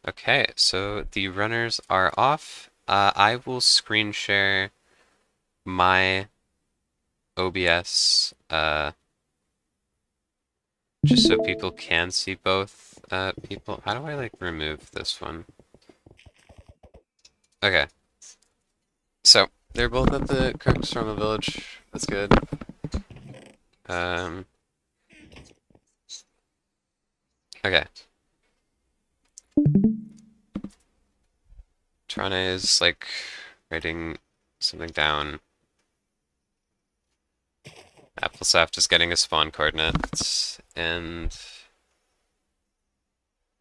Okay, so the runners are off. I will screen share my OBS just so people can see both people. How do I like remove this one? Okay, so they're both at the Crooks from a village. That's good. Um, okay. Trane is like writing something down. Applesaft is getting a spawn coordinates, and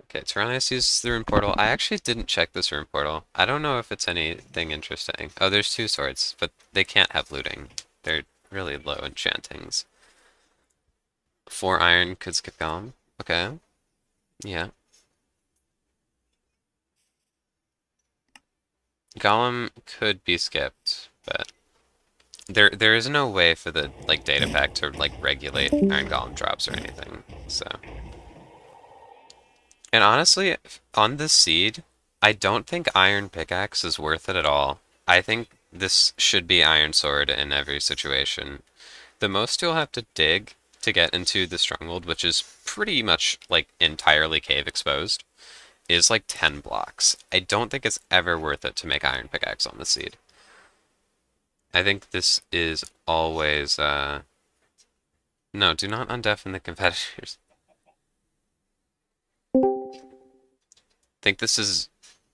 okay, Tyrannus uses the rune portal. I actually didn't check this rune portal. I don't know if it's anything interesting. Oh, there's two swords, but they can't have looting. They're really low enchantings. 4 iron could skip Golem. Okay, yeah. Golem could be skipped, but there is no way for the like data pack to like regulate Iron Golem drops or anything. So, and honestly, on this seed, I don't think Iron Pickaxe is worth it at all. I think this should be Iron Sword in every situation. The most you'll have to dig to get into the stronghold, which is pretty much like entirely cave exposed, is like 10 blocks. I don't think it's ever worth it to make Iron Pickaxe on the seed. I think this is always no, do not undeafen the competitors. I think this is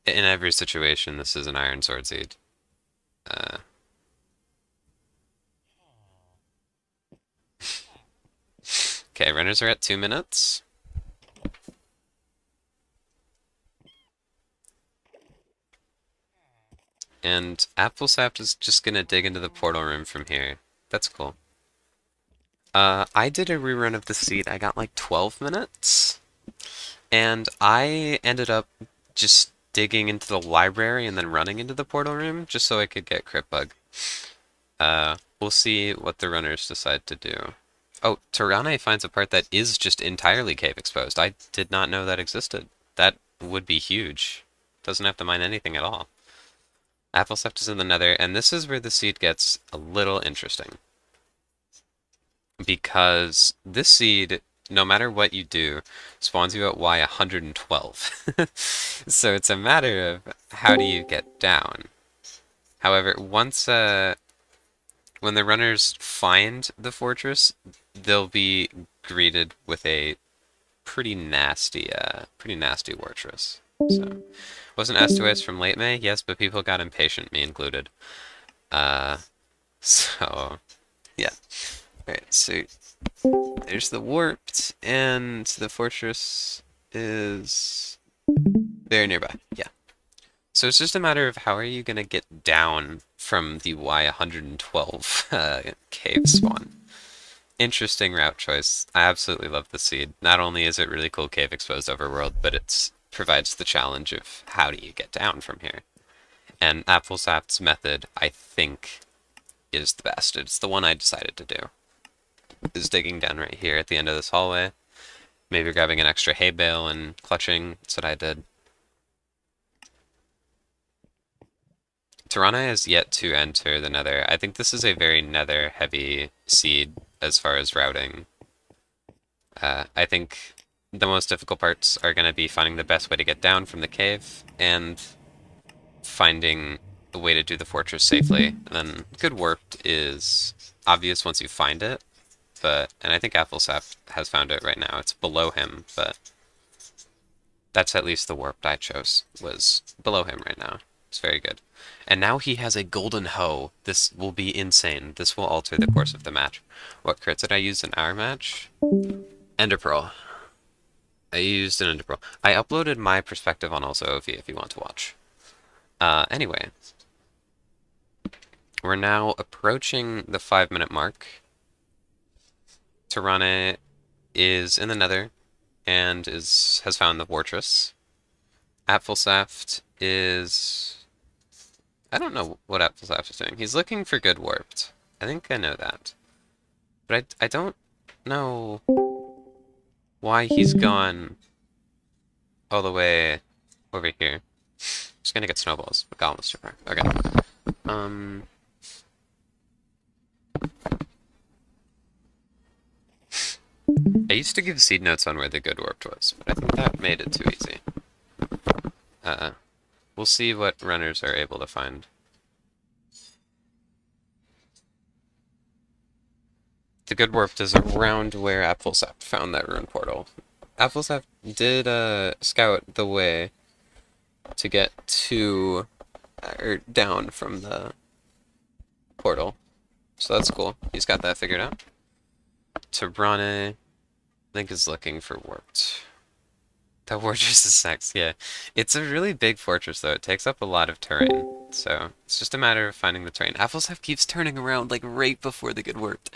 in every situation this is an Iron Sword seed. Uh okay, runners are at 2 minutes. And Applesap is just gonna dig into the portal room from here. That's cool. I did a rerun of the seed. I got like 12 minutes, and I ended up just digging into the library and then running into the portal room just so I could get Crypt Bug. We'll see what the runners decide to do. Oh, Tarane finds a part that is just entirely cave exposed. I did not know that existed. That would be huge. Doesn't have to mine anything at all. Appleseft is in the nether, and this is where the seed gets a little interesting. Because this seed, no matter what you do, spawns you at Y 112. So it's a matter of how do you get down. However, once when the runners find the fortress, they'll be greeted with a pretty nasty fortress. So, wasn't SOS from late May? Yes, but people got impatient, me included. Uh, so yeah. All right, so there's the warped, and the fortress is very nearby. Yeah. So it's just a matter of how are you going to get down from the Y 112 cave spawn. Interesting route choice. I absolutely love the seed. Not only is it really cool cave exposed overworld, but it provides the challenge of how do you get down from here. And Applesaft's method, I think, is the best. It's the one I decided to do. Is digging down right here at the end of this hallway. Maybe grabbing an extra hay bale and clutching. That's what I did. Tirana has yet to enter the nether. I think this is a very nether heavy seed as far as routing. I think the most difficult parts are going to be finding the best way to get down from the cave and finding a way to do the fortress safely. And then good warped is obvious once you find it, but and I think Applesap has found it right now. It's below him, but that's at least the warped I chose was below him right now. It's very good. And now he has a golden hoe. This will be insane. This will alter the course of the match. What crit did I use in our match? Ender Pearl. I used an Ender Pearl. I uploaded my perspective on also OV if you want to watch. Anyway, we're now approaching the 5 minute mark. Tirane is in the nether and has found the fortress. Apfelsaft is I don't know what Applesaft is doing. He's looking for good warped. I think I know that. But I don't know why he's gone all the way. over here. Just gonna get snowballs, but goblins too far. Okay. Um, I used to give seed notes on where the good warped was, but I think that made it too easy. Uh, we'll see what runners are able to find. The good warped is around where Applesaft found that rune portal. Applesaft did scout the way to get to or down from the portal, so that's cool. He's got that figured out. Tabrane, I think, is looking for warped. That fortress is sex, yeah. It's a really big fortress, though. It takes up a lot of terrain. So, it's just a matter of finding the terrain. Applesaft keeps turning around, like, right before the good warped.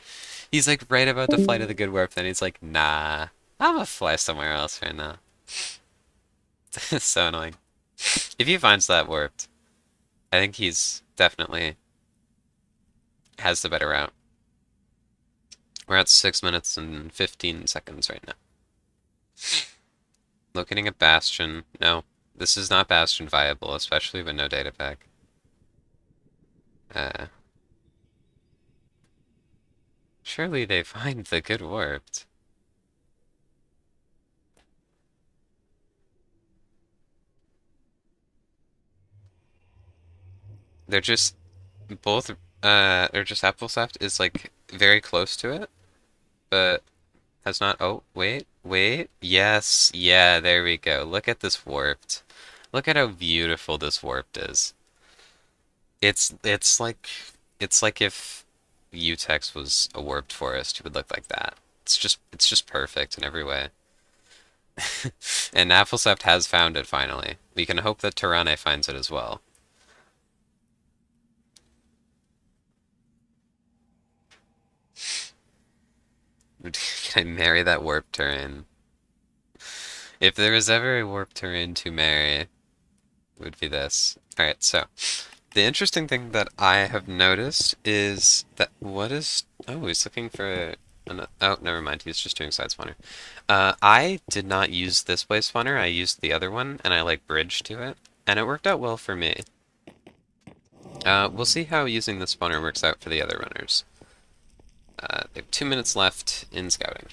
He's, like, right about to fly to the good warped, then he's like, nah, I'm gonna fly somewhere else right now. It's so annoying. If he finds that warped, I think he's definitely has the better route. We're at 6 minutes and 15 seconds right now. Locating a bastion. No, this is not bastion viable, especially with no data pack. Uh, Surely they find the good warped. They're just both they're just Applesaft is like very close to it, but has not. Oh, wait. Yes, yeah, there we go. Look at this warped. Look at how beautiful this warped is. It's like if Utex was a warped forest, it would look like that. It's just perfect in every way. And Applesaft has found it finally. We can hope that Tirane finds it as well. Can I marry that warp terrain? If there was ever a warp terrain to marry, it would be this. Alright, so the interesting thing that I have noticed is that what is... Oh, he's looking for... Oh, never mind. He's just doing side spawner. I did not use this place spawner. I used the other one, and I like bridged to it, and it worked out well for me. We'll see how using the spawner works out for the other runners. They have 2 minutes left in scouting.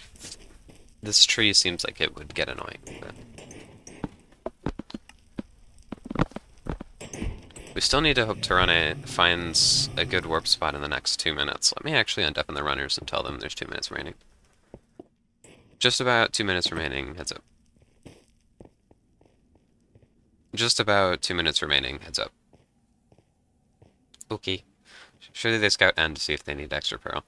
This tree seems like it would get annoying, but we still need to hope Tirane finds a good warp spot in the next 2 minutes. Let me actually end up in the runners and tell them there's 2 minutes remaining. Just about 2 minutes remaining, heads up. Just about 2 minutes remaining, heads up. Okay. Surely they scout end to see if they need extra pearl.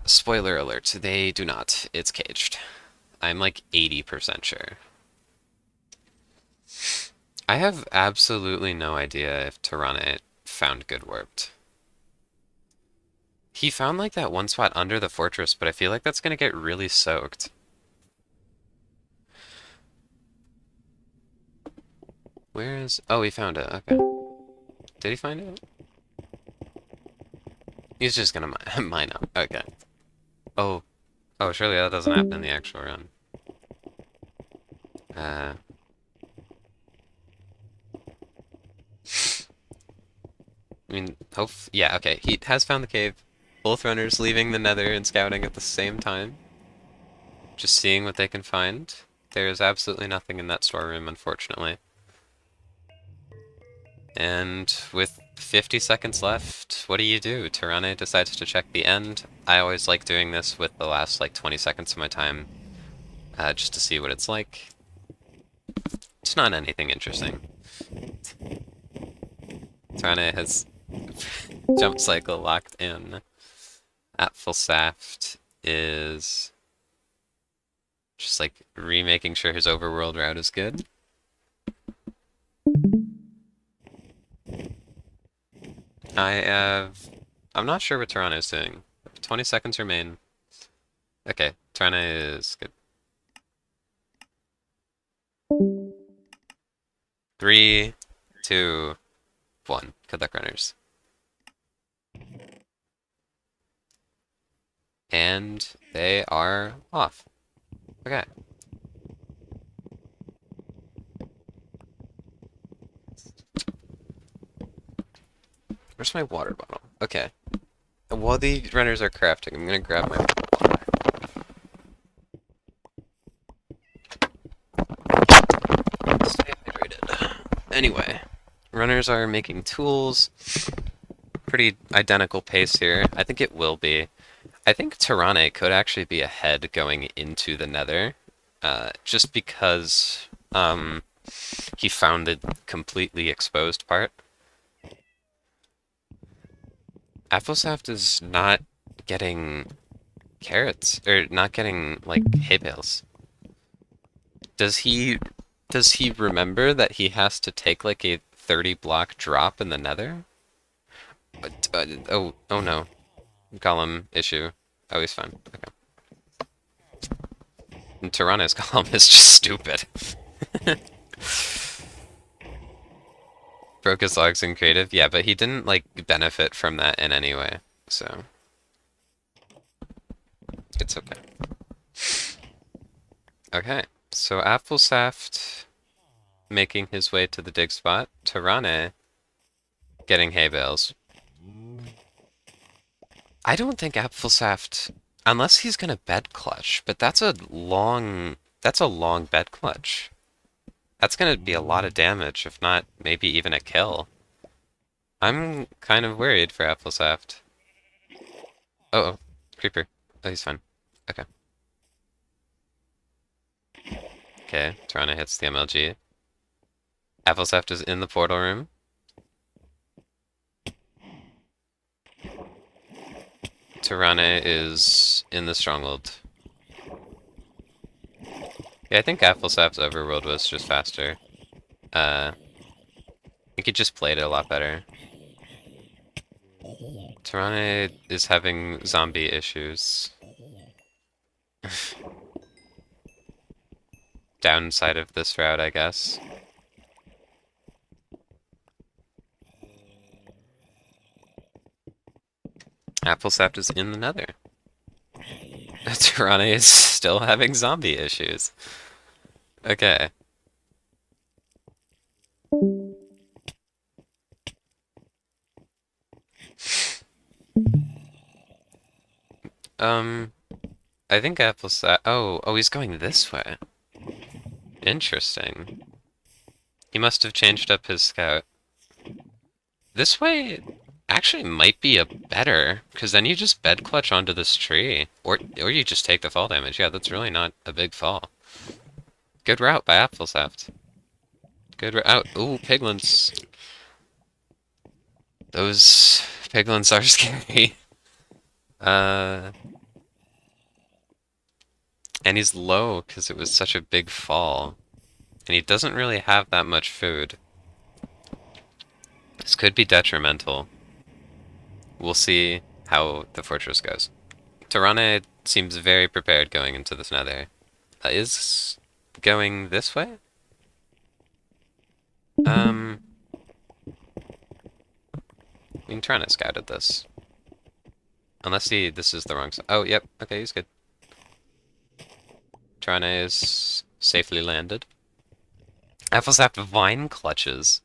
Spoiler alert, they do not. It's caged. I'm like 80% sure. I have absolutely no idea if Tirane found good warped. He found like that one spot under the fortress, but I feel like that's gonna get really soaked. Where is... Oh, he found it. Okay. Did he find it? He's just gonna mine up. Okay. Oh. Oh, surely that doesn't happen in the actual run. Uh... I mean, hope... Yeah, okay. He has found the cave. Both runners leaving the nether and scouting at the same time. Just seeing what they can find. There's absolutely nothing in that storeroom, unfortunately. And with 50 seconds left, what do you do? Tirane decides to check the end. I always like doing this with the last like 20 seconds of my time, just to see what it's like. It's not anything interesting. Tirane has jump cycle locked in. Applesaft is just like remaking sure his overworld route is good. I'm not sure what Tirana is doing. 20 seconds remain. Okay, Tirana is good. 3, 2, 1. Good luck, runners. And they are off. Okay. Where's my water bottle? Okay. While the runners are crafting, I'm gonna grab my water. Stay hydrated. Anyway, runners are making tools. Pretty identical pace here. I think it will be. I think Tirane could actually be ahead going into the Nether, just because he found the completely exposed part. Applesaft is not getting carrots, or not getting, like, hay bales. Does he does he remember that he has to take like a 30 block drop in the Nether? Oh no, golem issue. Oh, he's fine. Okay. And Tirana's golem is just stupid. Broke his logs in creative. Yeah, but he didn't like benefit from that in any way. So it's okay. Okay. So Applesaft making his way to the dig spot. Tirane getting hay bales. I don't think Applesaft, unless he's gonna bed clutch, but that's a long bed clutch. That's gonna be a lot of damage, if not maybe even a kill. I'm kind of worried for Applesaft. Oh, creeper. Oh, he's fine. Okay. Okay, Tirana hits the MLG. Applesaft is in the portal room. Tirana is in the stronghold. Yeah, I think Applesaft's overworld was just faster. He could just played it a lot better. Tirana is having zombie issues. Downside of this route, I guess. Applesaft is in the Nether. Tirana is still having zombie issues. Okay. I think Applesaft. Oh, he's going this way. Interesting. He must have changed up his scout. This way actually might be a better, because then you just bed clutch onto this tree. Or you just take the fall damage. Yeah, that's really not a big fall. Good route by Applesaft. Good route. Ooh, piglins. Those piglins are scary. And he's low because it was such a big fall. And he doesn't really have that much food. This could be detrimental. We'll see how the fortress goes. Tirana seems very prepared going into this Nether. Is going this way? I mean, Tirana scouted this. Unless this is the wrong side. Oh, yep. Okay, he's good. Tirana is safely landed. Applesaft vine clutches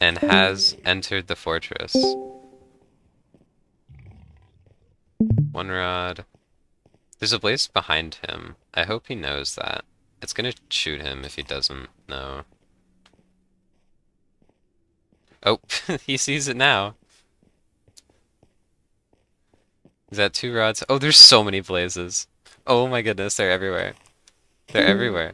and has entered the fortress. One rod. There's a blaze behind him. I hope he knows that. It's gonna shoot him if he doesn't know. Oh, he sees it now. Is that 2 rods? Oh, there's so many blazes. Oh my goodness, they're everywhere. They're everywhere.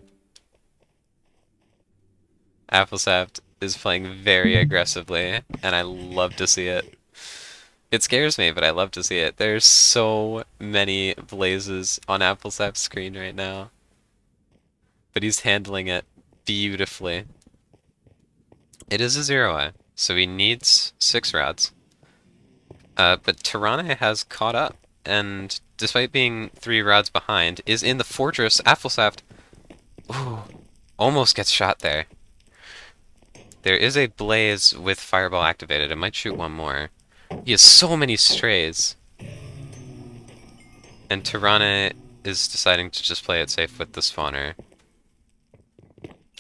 Applesaft is playing very aggressively, and I love to see it. It scares me, but I love to see it. There's so many blazes on Applesaft's screen right now. But he's handling it beautifully. It is a 0-eye, so he needs 6 rods. But Tirana has caught up, and despite being 3 rods behind, is in the fortress. Applesaft, ooh, almost gets shot there. There is a blaze with fireball activated. It might shoot one more. He has so many strays. And Tirana is deciding to just play it safe with the spawner.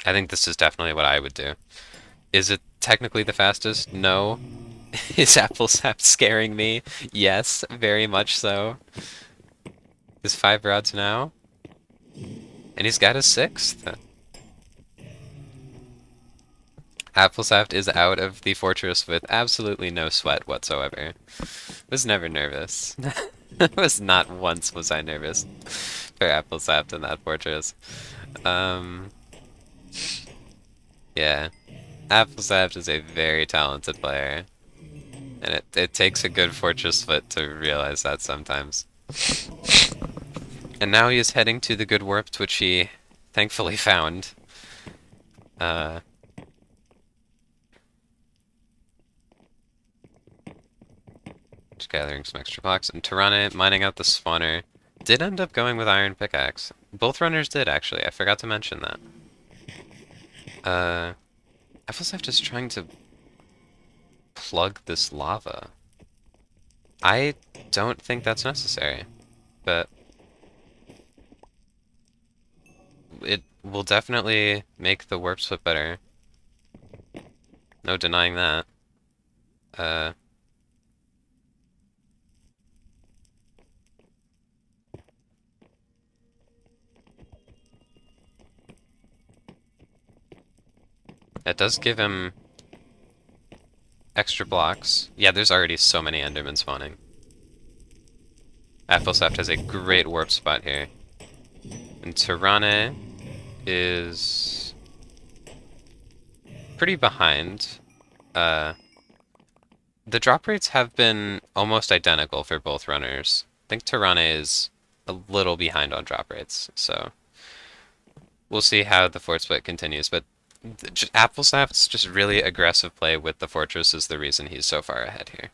I think this is definitely what I would do. Is it technically the fastest? No. Is Applesap scaring me? Yes, very much so. His 5 rods now, and he's got a 6th. Applesap is out of the fortress with absolutely no sweat whatsoever. Was never nervous. Was not once was I nervous for Applesap in that fortress. Um, yeah. Applesap is a very talented player. And it takes a good fortress foot to realize that sometimes. And now he is heading to the good warp, which he thankfully found. Uh, just gathering some extra blocks. And Tirana mining out the spawner. Did end up going with iron pickaxe. Both runners did, actually. I forgot to mention that. Applesap just trying to plug this lava. I don't think that's necessary, but it will definitely make the warp split better. No denying that. Uh, it does give him extra blocks. Yeah, there's already so many Endermen spawning. Applesap has a great warp spot here. And Tirana is pretty behind. The drop rates have been almost identical for both runners. I think Tirana is a little behind on drop rates, so we'll see how the fort split continues. But Applesap's just really aggressive play with the fortress is the reason he's so far ahead here.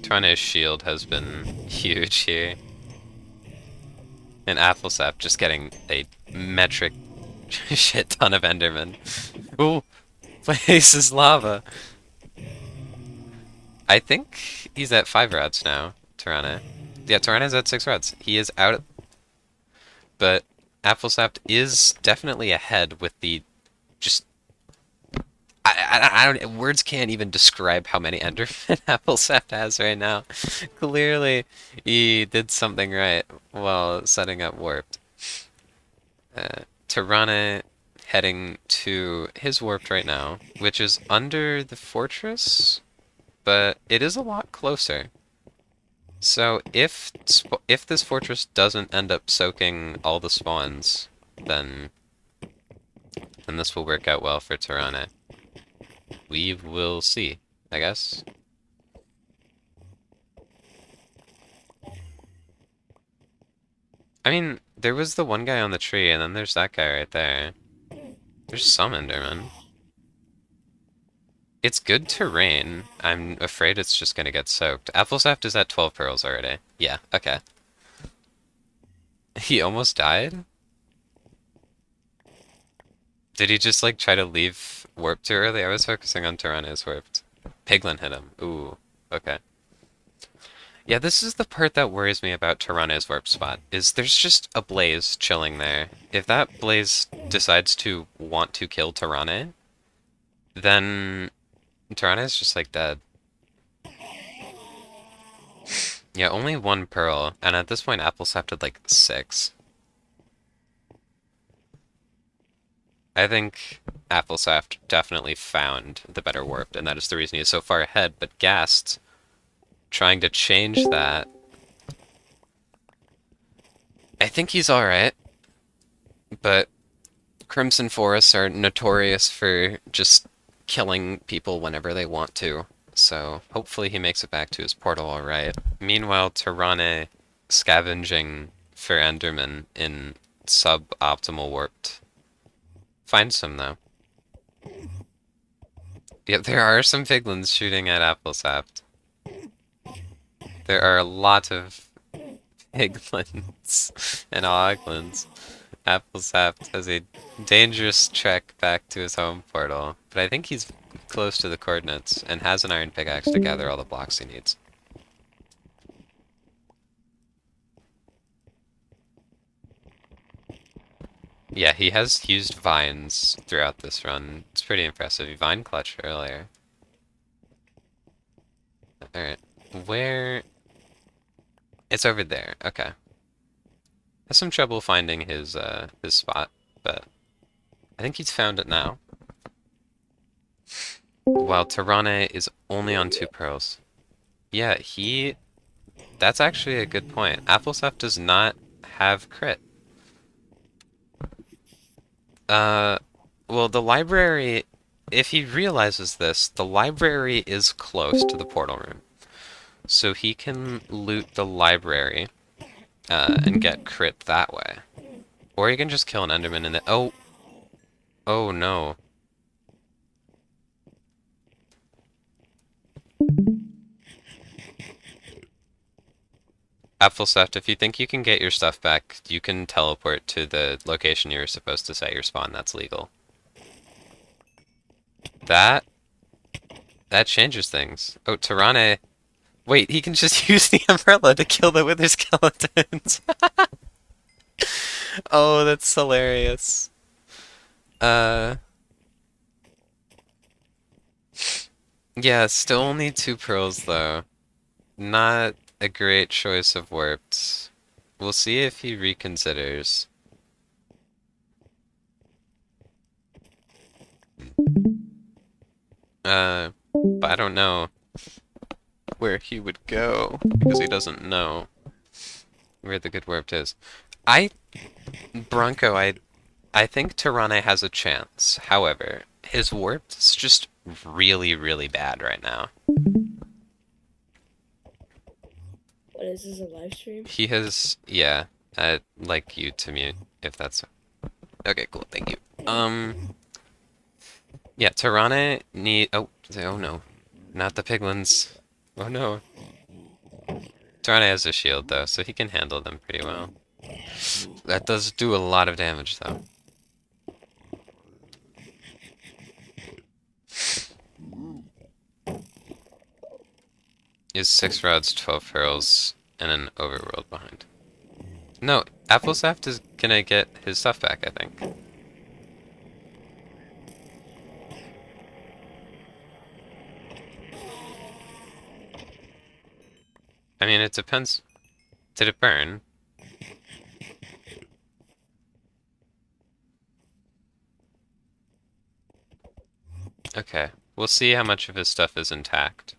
Tirana's shield has been huge here. And Applesap just getting a metric shit ton of Enderman. Ooh, place is lava. I think he's at 5 rods now, Tirana. Yeah, Tirana's at 6 rods. He is out, but Applesap is definitely ahead with the just. I don't. Words can't even describe how many Enderman Applesap has right now. Clearly, he did something right while setting up Warped. Tirana heading to his Warped right now, which is under the fortress, but it is a lot closer. So if this fortress doesn't end up soaking all the spawns, then this will work out well for Tirana. We will see, I guess. I mean, there was the one guy on the tree, and then there's that guy right there. There's some Enderman. It's good terrain. I'm afraid it's just gonna get soaked. Applesap is at 12 pearls already. Yeah, okay. He almost died? Did he just, like, try to leave warp too early? I was focusing on Tirana's warped. Piglin hit him. Ooh, okay. Yeah, this is the part that worries me about Tirana's warp spot, is there's just a blaze chilling there. If that blaze decides to want to kill Tirana, then Tirana is just, like, dead. Yeah, only 1 pearl, and at this point Applesap had, like, 6. I think Applesap definitely found the better warp, and that is the reason he is so far ahead, but Gast trying to change that. I think he's alright, but Crimson Forests are notorious for just killing people whenever they want to, so hopefully he makes it back to his portal alright. Meanwhile, Tirana scavenging for Enderman in suboptimal warped. Finds some, though. Yep, there are some piglins shooting at Applesap. There are a lot of piglins and oglins. Applesaft has a dangerous trek back to his home portal, but I think he's close to the coordinates and has an iron pickaxe to gather all the blocks he needs. Yeah, he has used vines throughout this run. It's pretty impressive. He vine clutched earlier. Alright, where... It's over there. Okay. Has some trouble finding his spot, but I think he's found it now. While Tirane is only on 2 pearls. Yeah, that's actually a good point. Applesaft does not have crit. Well, the library, if he realizes this, the library is close to the portal room. So he can loot the library, and get crit that way. Or he can just kill an Enderman and then... Oh! Oh no. Applesaft, if you think you can get your stuff back, you can teleport to the location you were supposed to set your spawn. That's legal. That changes things. Oh, Tirane. Wait, he can just use the umbrella to kill the wither skeletons. Oh, that's hilarious. Uh, yeah, still only 2 pearls though. Not a great choice of warped. We'll see if he reconsiders. But I don't know where he would go because he doesn't know where the good warped is. Bronco, I think Tirane has a chance. However, his warped is just really, really bad right now. What is this, a live stream? He has, yeah, I'd like you to mute if that's okay. Cool, thank you. Yeah, Tirane need. Oh no, not the piglins. Oh no. Tirane has a shield though, so he can handle them pretty well. That does do a lot of damage though. Is 6 rods, 12 pearls, and an overworld behind. No, Applesaft is gonna get his stuff back, I think. I mean, it depends. Did it burn? Okay, we'll see how much of his stuff is intact.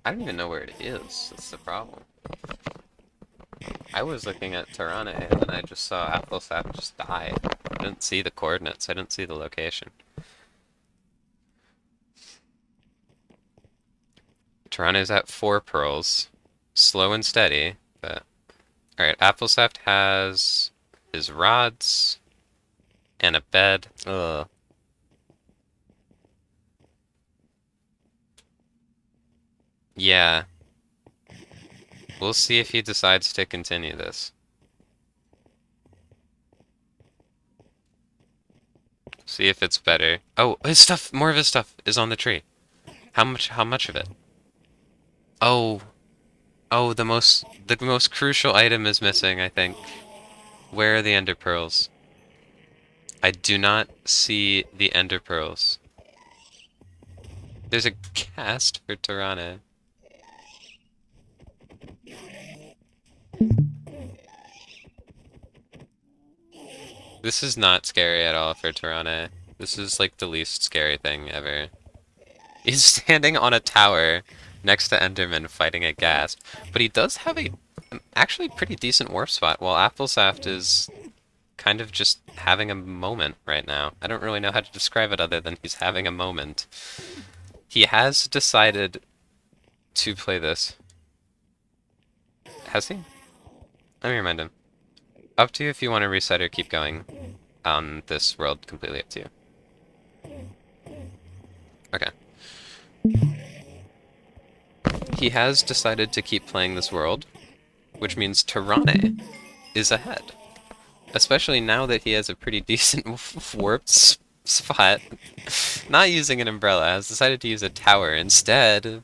I don't even know where it is. That's the problem. I was looking at Tirane and then I just saw Applesaft just die. I didn't see the coordinates. I didn't see the location. Tirane is at 4 pearls. Slow and steady, but... Alright, Applesaft has his rods and a bed. Ugh. Yeah. We'll see if he decides to continue this. See if it's better. Oh, his stuff, more of his stuff is on the tree. How much of it? Oh, oh, the most crucial item is missing, I think. Where are the ender pearls? I do not see the ender pearls. There's a cast for Tirane. This is not scary at all for Tirane. This is like the least scary thing ever. He's standing on a tower next to Enderman fighting a ghast, but he does have a actually pretty decent warp spot while Applesaft is kind of just having a moment right now. I don't really know how to describe it other than he's having a moment. He has decided to play this. Has he? Let me remind him. Up to you if you want to reset or keep going on this world, completely up to you. Okay. he has decided to keep playing this world, which means Tirane is ahead. Especially now that he has a pretty decent warped spot. Not using an umbrella, has decided to use a tower instead.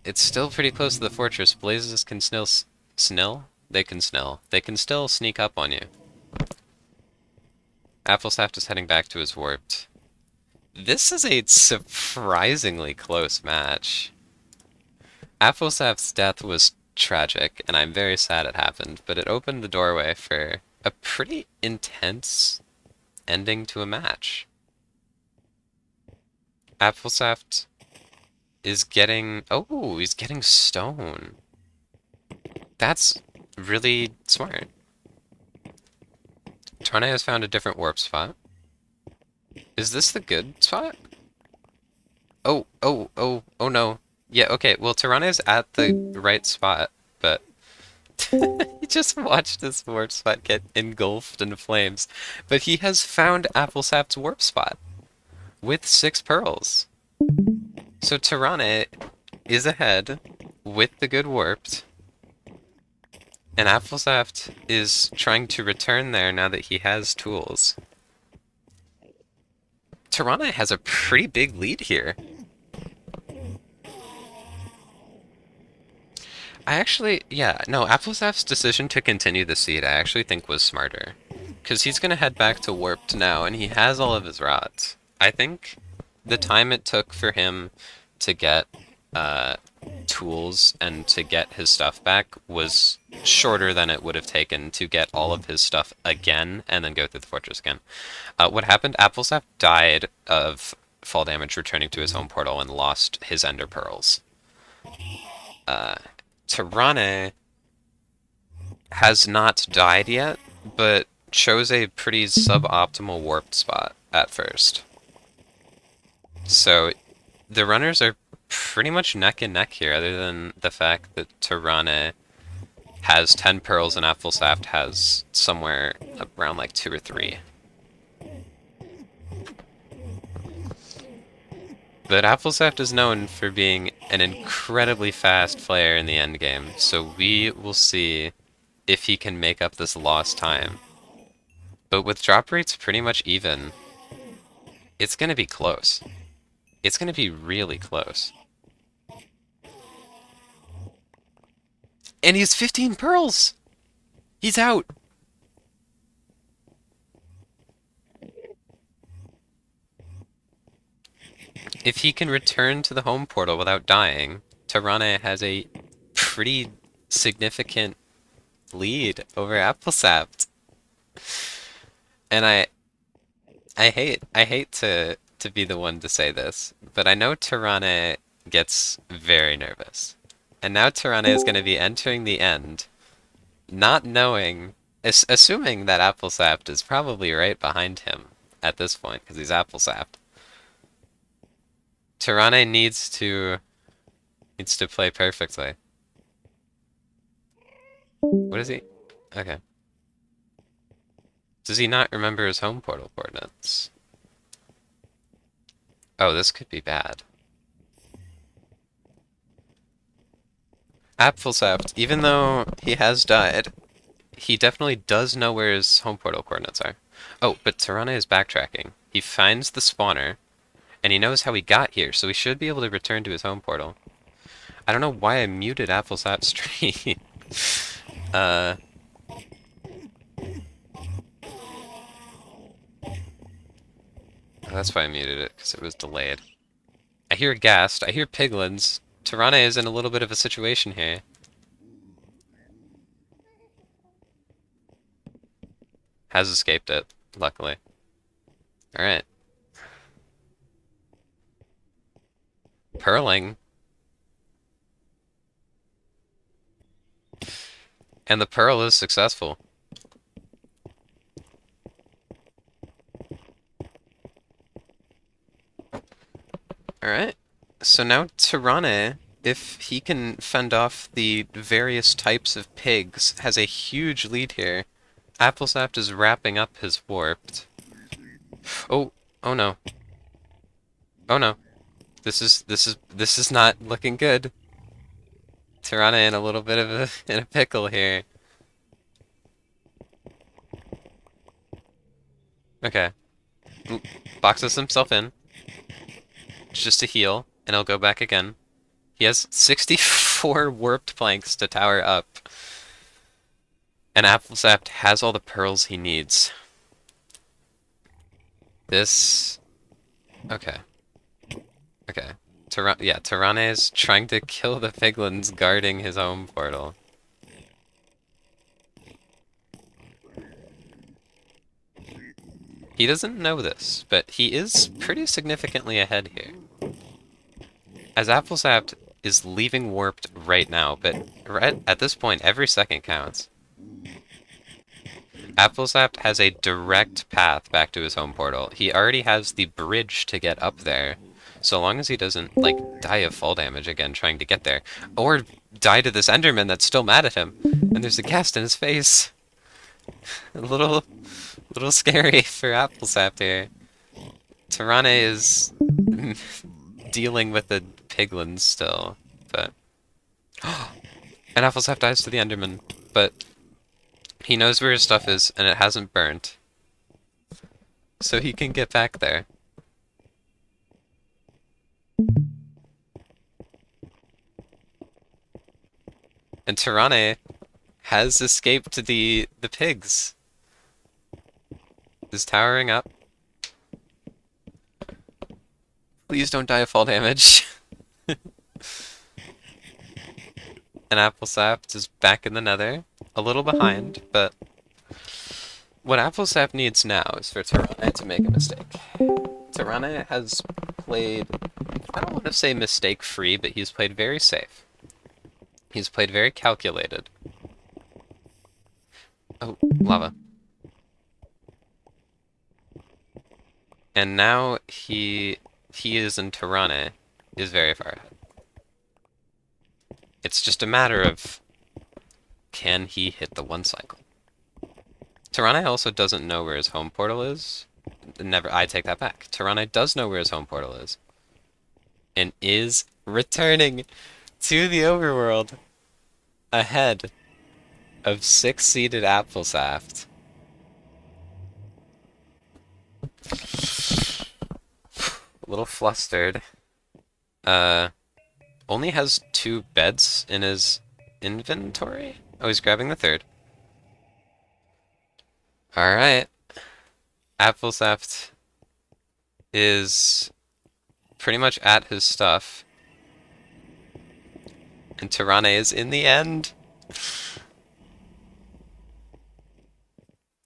It's still pretty close to the fortress. Blazes can snill? They can snill. They can still sneak up on you. Applesaft is heading back to his warped. This is a surprisingly close match. Applesaft's death was tragic, and I'm very sad it happened, but it opened the doorway for a pretty intense ending to a match. Applesaft is getting... Oh, he's getting stone. That's really smart. Tarne has found a different warp spot. Is this the good spot? Oh no. Yeah, okay, well, Tirana is at the right spot, but he just watched this warp spot get engulfed in flames. But he has found Applesaft's warp spot with 6 pearls. So Tirana is ahead with the good warped, and Applesaft is trying to return there now that he has tools. Tirana has a pretty big lead here. Yeah, no, Applesaft's decision to continue the seed I actually think was smarter. Because he's going to head back to Warped now, and he has all of his rods. I think the time it took for him to get tools and to get his stuff back was shorter than it would have taken to get all of his stuff again and then go through the fortress again. What happened? Applesaft died of fall damage returning to his home portal and lost his ender pearls. Tirane has not died yet, but chose a pretty suboptimal warped spot at first. So the runners are pretty much neck and neck here, other than the fact that Tirane has 10 pearls and Applesaft has somewhere around like 2 or 3. But Applesaft is known for being an incredibly fast player in the end game, so we will see if he can make up this lost time. But with drop rates pretty much even, it's going to be close. It's going to be really close. And he has 15 pearls! He's out! If he can return to the home portal without dying, Tirana has a pretty significant lead over Applesaft. And I hate to be the one to say this, but I know Tirana gets very nervous. And now Tirana is going to be entering the end, not knowing, assuming that Applesaft is probably right behind him at this point, because he's Applesaft. Tirana needs to play perfectly. What is he? Okay. Does he not remember his home portal coordinates? Oh, this could be bad. Applesaft, even though he has died, he definitely does know where his home portal coordinates are. Oh, but Tirana is backtracking. He finds the spawner, and he knows how he got here, so he should be able to return to his home portal. I don't know why I muted Applesaft's stream. uh... Oh, that's why I muted it, because it was delayed. I hear Ghast, I hear Piglins. Tirana is in a little bit of a situation here. Has escaped it, luckily. Alright. Purling. And the Pearl is successful. Alright. So now Tirana, if he can fend off the various types of pigs, has a huge lead here. Applesaft is wrapping up his warped. Oh, oh no. Oh no. This is not looking good. Tirana in a little bit of a in a pickle here. Okay. Boxes himself in just to heal, and he'll go back again. He has 64 warped planks to tower up, and Applesap has all the pearls he needs. This. Okay. Okay. Tirana is trying to kill the piglins guarding his home portal. He doesn't know this, but he is pretty significantly ahead here. As Applesap is leaving warped right now, but right at this point, every second counts. Applesap has a direct path back to his home portal. He already has the bridge to get up there. So long as he doesn't, like, die of fall damage again trying to get there. Or die to this Enderman that's still mad at him. And there's a ghast in his face. A little scary for Applesap here. Tirana is dealing with the piglins still, but... And Applesap dies to the Enderman, but he knows where his stuff is, and it hasn't burnt. So he can get back there. And Tirane has escaped the pigs. Is towering up. Please don't die of fall damage. And Applesap is back in the nether. A little behind, but what Applesap needs now is for Tirane to make a mistake. Tirane has played, I don't want to say mistake-free, but he's played very safe. He's played very calculated. Oh, lava. And now he is in Tirane, is very far ahead. It's just a matter of, can he hit the one cycle? Tirane also doesn't know where his home portal is. Never, I take that back. Tirane does know where his home portal is. And is returning to the overworld ahead of 6-seeded Applesap. A little flustered. Only has 2 beds in his inventory? Oh, he's grabbing the 3rd. Alright. Applesap is pretty much at his stuff. And Tirane is in the end.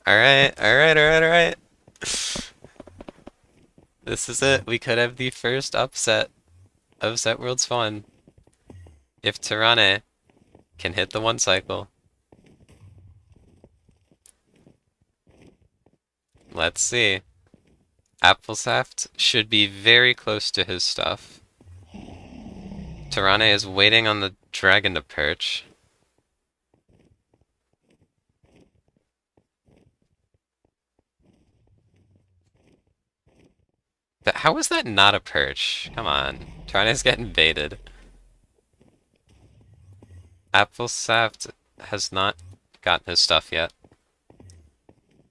Alright, alright, alright, alright. This is it. We could have the first upset of Set World's Fun. If Tirane can hit the one cycle. Let's see. Applesap should be very close to his stuff. Tirane is waiting on the dragon to perch. But how is that not a perch? Come on. Tirane's getting baited. Applesap has not gotten his stuff yet.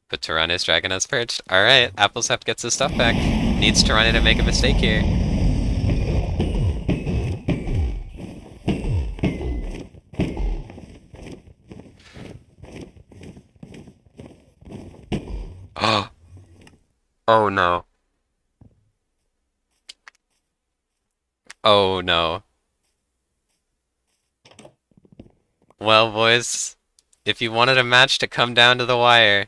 But Tirana's dragon has perched. Alright, Applesap gets his stuff back. Needs Tirana to make a mistake here. Oh. Oh no. Oh no. Well, boys, if you wanted a match to come down to the wire,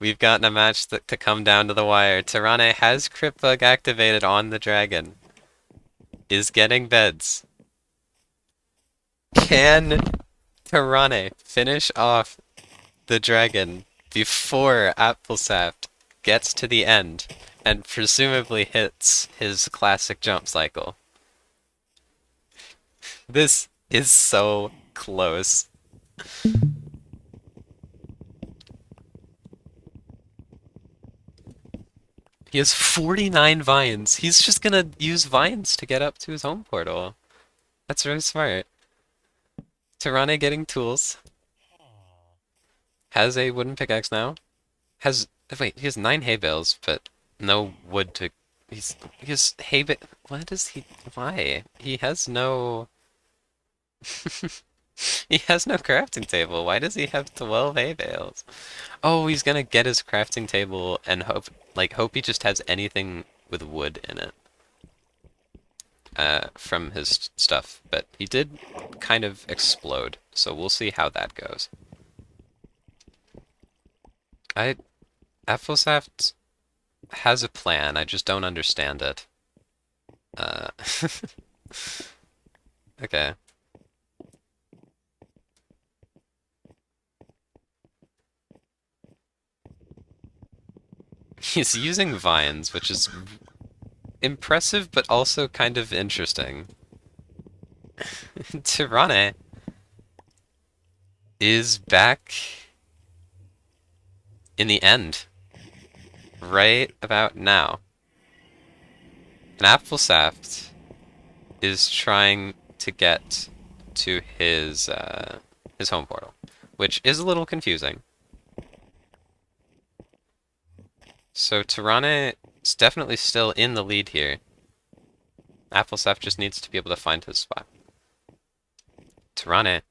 we've gotten a match to come down to the wire. Tirane has Crypt Bug activated on the dragon. Is getting beds. Can Tirane finish off the dragon before Applesap gets to the end and presumably hits his classic jump cycle? This is so close. He has 49 vines. He's just gonna use vines to get up to his home portal. That's really smart. Tirane getting tools. Has a wooden pickaxe now. Has wait, he has 9 hay bales, but no wood to. He has hay ba What is he? Why? He has no. He has no crafting table. Why does he have 12 hay bales? Oh, he's gonna get his crafting table and hope he just has anything with wood in it. From his stuff, but he did kind of explode, so we'll see how that goes. I Applesaft has a plan, I just don't understand it. Uh, okay. He's using vines, which is impressive, but also kind of interesting. Tirane is back in the end, right about now. And Applesaft is trying to get to his home portal, which is a little confusing. So Tirane is definitely still in the lead here. Applesaft just needs to be able to find his spot. Tirane,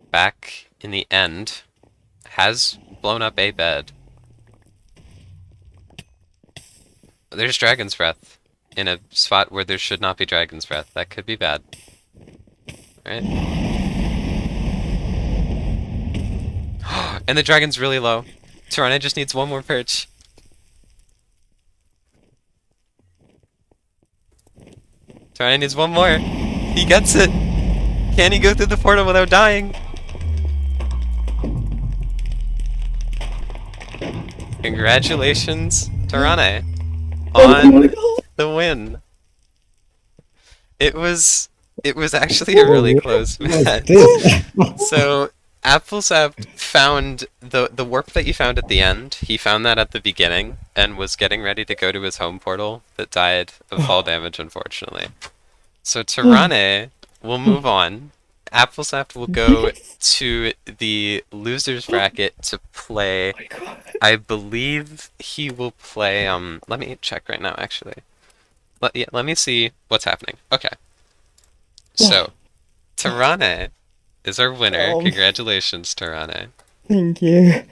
back in the end, has blown up a bed. There's Dragon's Breath in a spot where there should not be Dragon's Breath. That could be bad. Right? And the dragon's really low. Tirane just needs one more perch. Tirane needs one more. He gets it. Can he go through the portal without dying? Congratulations, Tirane, Oh my on god. the win. It was actually a really close What's match. this? So Applesap found the warp that you found at the end. He found that at the beginning and was getting ready to go to his home portal, but died of fall damage, unfortunately. So Tirane will move on. Applesap will go to the losers bracket to play. Oh my god. I believe he will play. Let me check right now. Actually, let me see what's happening. Okay, so Tirane is our winner. Um, Congratulations, Tirane. Thank you.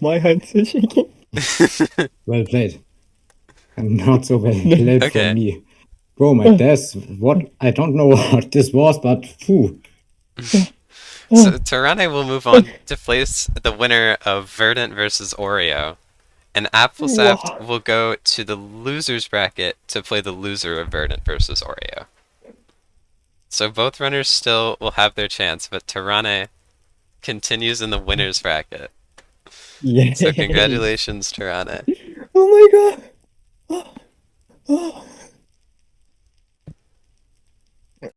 My hands are shaking. Well played. And not so well played Okay. from me. Bro, my death, what? I don't know what this was, but phew. So Tirane will move on to face the winner of Verdant versus Oreo, and Applesaft will go to the losers bracket to play the loser of Verdant versus Oreo. So both runners still will have their chance, but Tirane continues in the winners bracket. Yeah. So congratulations, Tirane. Oh my god.